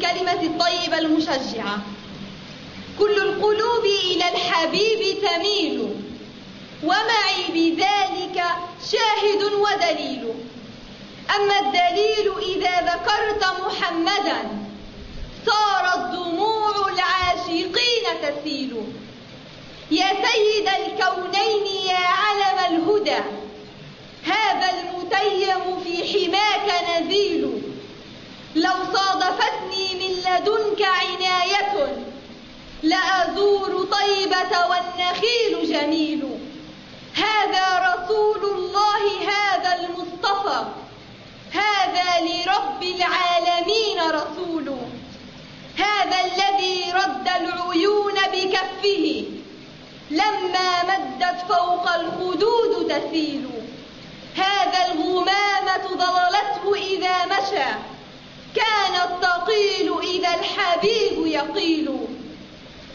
بالكلمة الطيبة المشجعة. كل القلوب إلى الحبيب تميل، ومعي بذلك شاهد ودليل. أما الدليل إذا ذكرت محمدا صارت دموع العاشقين تسيل. يا سيد الكونين يا علم الهدى، هذا المتيم في حماك نزيل. لو صادفتني من لدنك عناية لأزور طيبة والنخيل جميل. هذا رسول الله هذا المصطفى، هذا لرب العالمين رسول. هذا الذي رد العيون بكفه لما مدت فوق الخدود تسيل. هذا الغمامة ضللته إذا مشى، كانت تقيل إذا الحبيب يقيل.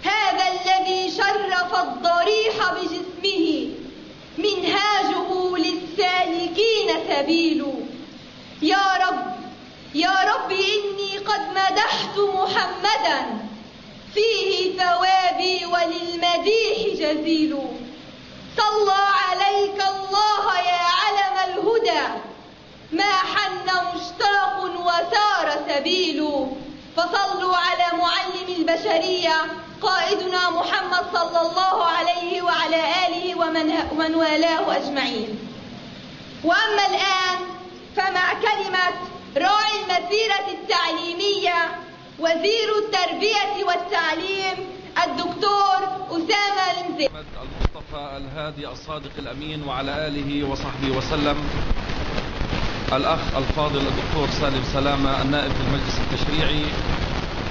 هذا الذي شرف الضريح بجسمه، منهاجه للسالكين سبيل. يا رب يا رب إني قد مدحت محمدا، فيه ثوابي وللمديح جزيل. صلى عليك الله يا علم الهدى، ما حن مشتاق وسار سبيل. فصلوا على معلم البشرية قائدنا محمد صلى الله عليه وعلى آله ومن والاه أجمعين. وأما الآن فمع كلمة راعي المسيرة التعليمية وزير التربية والتعليم الدكتور أسامة المزي المصطفى الهادي الصادق الأمين وعلى آله وصحبه وسلم. الأخ الفاضل الدكتور سالم سلامة النائب في المجلس التشريعي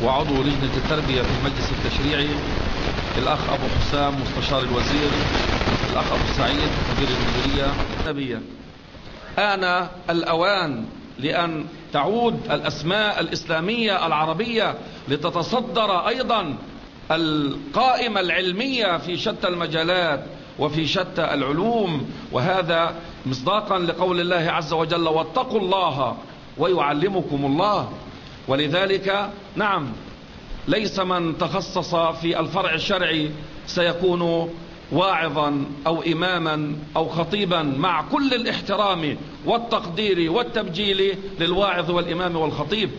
وعضو لجنة التربية في المجلس التشريعي، الأخ أبو حسام مستشار الوزير، الأخ أبو سعيد مدير المديرية النبية. آن الأوان لأن تعود الأسماء الإسلامية العربية لتتصدر أيضا القائمة العلمية في شتى المجالات وفي شتى العلوم، وهذا مصداقا لقول الله عز وجل: واتقوا الله ويعلمكم الله. ولذلك نعم، ليس من تخصص في الفرع الشرعي سيكون واعظا أو إماما أو خطيبا، مع كل الاحترام والتقدير والتبجيل للواعظ والإمام والخطيب،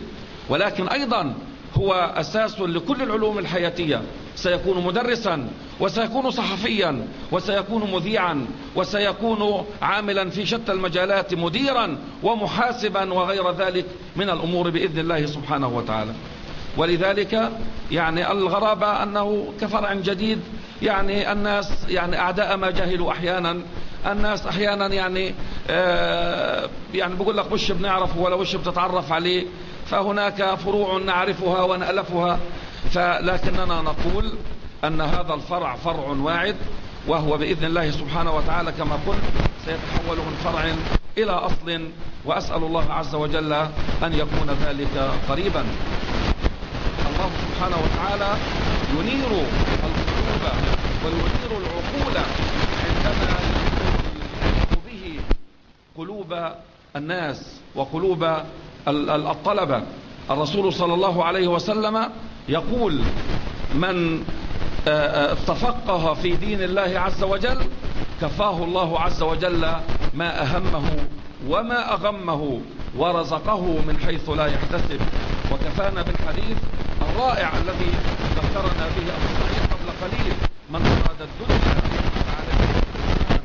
ولكن أيضا هو أساس لكل العلوم الحياتية. سيكون مدرسا، وسيكون صحفيا، وسيكون مذيعا، وسيكون عاملا في شتى المجالات، مديرا ومحاسبا وغير ذلك من الأمور بإذن الله سبحانه وتعالى. ولذلك يعني الغرابة أنه كفرع جديد، يعني الناس يعني أعداء ما جاهلوا أحيانا. الناس أحيانا يعني بيقول لك وش بنعرفه ولا وش بتتعرف عليه، فهناك فروع نعرفها ونألفها، فلكننا نقول أن هذا الفرع فرع واعد، وهو بإذن الله سبحانه وتعالى كما قلت سيتحول من فرع إلى أصل، وأسأل الله عز وجل أن يكون ذلك قريبا. الله سبحانه وتعالى ينير القلوب وينير العقول عندما ينير به قلوب الناس وقلوب الطلبة. الرسول صلى الله عليه وسلم يقول: من تفقه في دين الله عز وجل كفاه الله عز وجل ما أهمه وما أغمه، ورزقه من حيث لا يحتسب. وكفانا بالحديث الرائع الذي ذكرنا به أبو سعيد قبل قليل: من أراد الدنيا فعليه بالقرآن،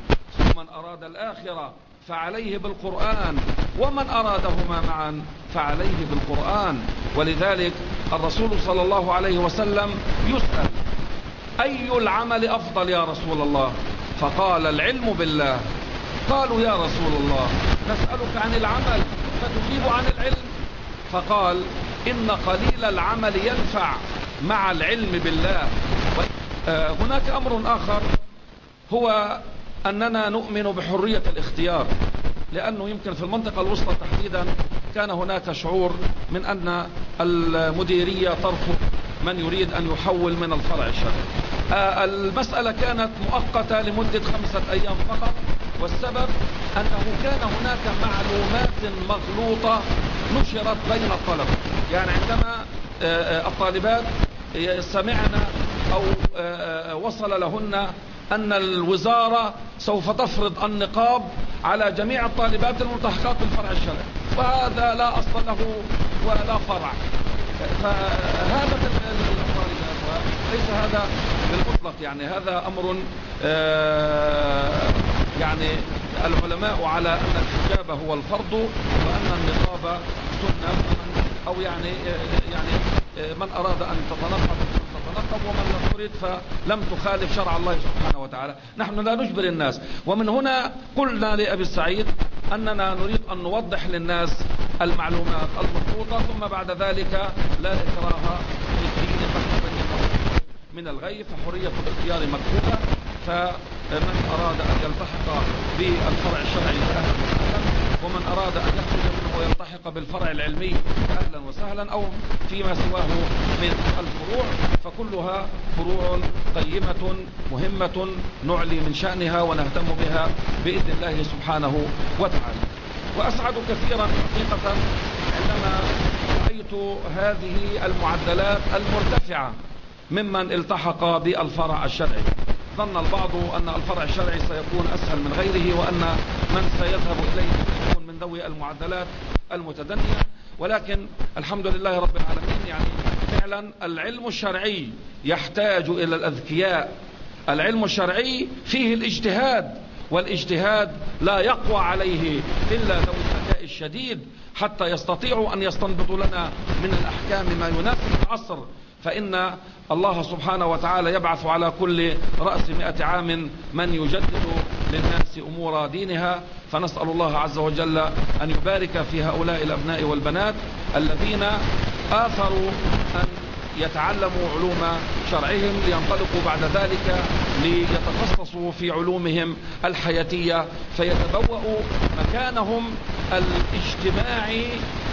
ومن أراد الآخرة فعليه بالقرآن، ومن أرادهما معا فعليه بالقرآن. ولذلك الرسول صلى الله عليه وسلم يسأل: أي العمل أفضل يا رسول الله؟ فقال: العلم بالله. قالوا: يا رسول الله نسألك عن العمل فتجيب عن العلم؟ فقال: إن قليل العمل ينفع مع العلم بالله. هناك أمر آخر، هو أننا نؤمن بحرية الاختيار، لأنه يمكن في المنطقة الوسطى تحديدا كان هناك شعور من أن المديرية ترفض من يريد أن يحول من الفرع الشرعي. المسألة كانت مؤقتة لمدة 5 أيام فقط، والسبب أنه كان هناك معلومات مغلوطة نشرت بين الطلبة. يعني عندما الطالبات سمعنا أو وصل لهن أن الوزارة سوف تفرض النقاب على جميع الطالبات الملتحقات بالفرع الشرعي، وهذا لا أصل له ولا فرع. فهذا الطالبات وليس هذا بالمطلق، يعني هذا أمر يعني العلماء على أن الحجاب هو الفرض وأن النقاب سنة، أو يعني من أراد أن تتنقب ومن لم تريد فلم تخالف شرع الله سبحانه وتعالى. نحن لا نجبر الناس، ومن هنا قلنا لأبي السعيد أننا نريد أن نوضح للناس المعلومات المضبوطة، ثم بعد ذلك لا إكراه في الدين من الغي، فحرية الاختيار مكفولة. فمن أراد أن يلتحق بالفرع الشرعي فأهلا وسهلا، ومن أراد أن يخرج منه ويلتحق بالفرع العلمي فأهلا وسهلا، أو فيما سواه من الفروع، فكلها فروع قيمة مهمة نعلي من شأنها ونهتم بها بإذن الله سبحانه وتعالى. وأسعد كثيرا حقيقة عندما رأيت هذه المعدلات المرتفعة ممن التحق بالفرع الشرعي. ظن البعض أن الفرع الشرعي سيكون أسهل من غيره، وأن من سيذهب إليه سيكون من ذوي المعدلات المتدنية، ولكن الحمد لله رب العالمين. يعني فعلا العلم الشرعي يحتاج إلى الأذكياء، العلم الشرعي فيه الاجتهاد، والاجتهاد لا يقوى عليه إلا ذوي الذكاء الشديد حتى يستطيعوا أن يستنبطوا لنا من الأحكام ما يناسب العصر. فإن الله سبحانه وتعالى يبعث على كل رأس 100 عام من يجدد للناس أمور دينها، فنسأل الله عز وجل أن يبارك في هؤلاء الأبناء والبنات الذين آثروا أن يتعلموا علوم شرعهم لينطلقوا بعد ذلك ليتخصصوا في علومهم الحياتية، فيتبوأوا مكانهم الاجتماعي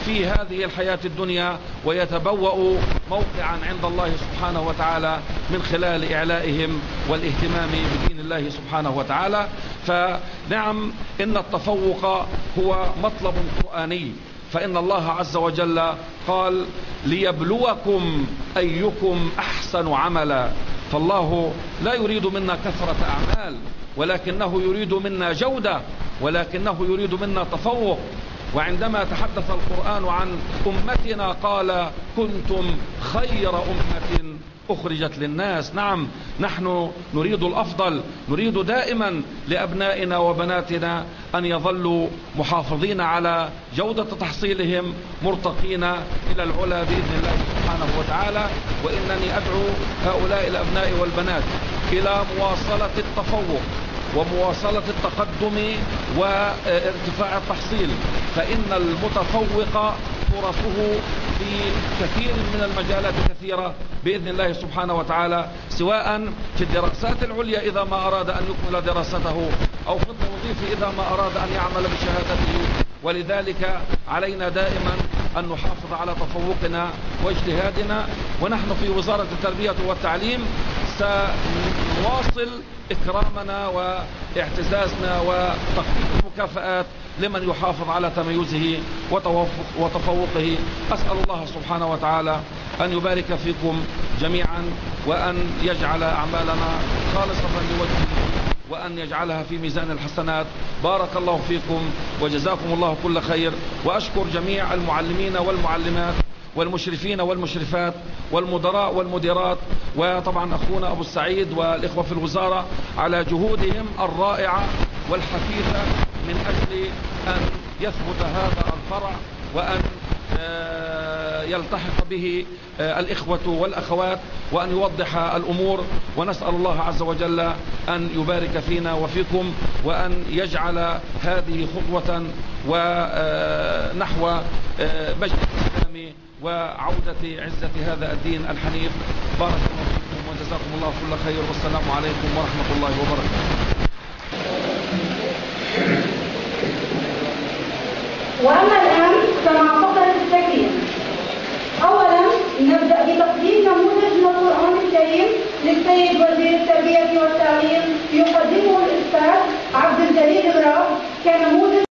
في هذه الحياة الدنيا، ويتبوأوا موقعا عند الله سبحانه وتعالى من خلال إعلائهم والاهتمام بدين الله سبحانه وتعالى. فنعم إن التفوق هو مطلب قرآني، فإن الله عز وجل قال ليبلوكم أيكم أحسن عملا، فالله لا يريد منا كثرة أعمال، ولكنه يريد منا جودة، ولكنه يريد منا تفوق. وعندما تحدث القرآن عن أمتنا قال كنتم خير أمة أخرجت للناس. نعم، نحن نريد الأفضل، نريد دائما لأبنائنا وبناتنا أن يظلوا محافظين على جودة تحصيلهم، مرتقين إلى العلا بإذن الله سبحانه وتعالى. وإنني أدعو هؤلاء الأبناء والبنات إلى مواصلة التفوق ومواصلة التقدم وارتفاع التحصيل، فإن المتفوق فرصه في كثير من المجالات كثيرة بإذن الله سبحانه وتعالى، سواء في الدراسات العليا إذا ما أراد أن يكمل دراسته، أو في التوظيف إذا ما أراد أن يعمل بشهادته. ولذلك علينا دائما أن نحافظ على تفوقنا واجتهادنا. ونحن في وزارة التربية والتعليم سنواصل إكرامنا واعتزازنا وتخفيض المكافآت لمن يحافظ على تميزه وتفوقه. أسأل الله سبحانه وتعالى أن يبارك فيكم جميعا، وأن يجعل أعمالنا خالصة لوجهه، وأن يجعلها في ميزان الحسنات. بارك الله فيكم وجزاكم الله كل خير. وأشكر جميع المعلمين والمعلمات والمشرفين والمشرفات والمدراء والمديرات، وطبعا أخونا أبو السعيد والإخوة في الوزارة على جهودهم الرائعة والحثيثة من أجل أن يثبت هذا الفرع وأن يلتحق به الإخوة والأخوات، وأن يوضح الأمور. ونسأل الله عز وجل أن يبارك فينا وفيكم، وأن يجعل هذه خطوة ونحو مجد الإسلام وعودة عزة هذا الدين الحنيف. بارك الله فيكم وجزاكم الله كل خير، والسلام عليكم ورحمة الله وبركاته. وأما الآن فمع فقرة التكريم. أولا نبدأ بتقديم نموذج من القرآن الكريم للسيد وزير التربية والتعليم يقدمه الأستاذ عبد الجليل إبراهيم كنموذج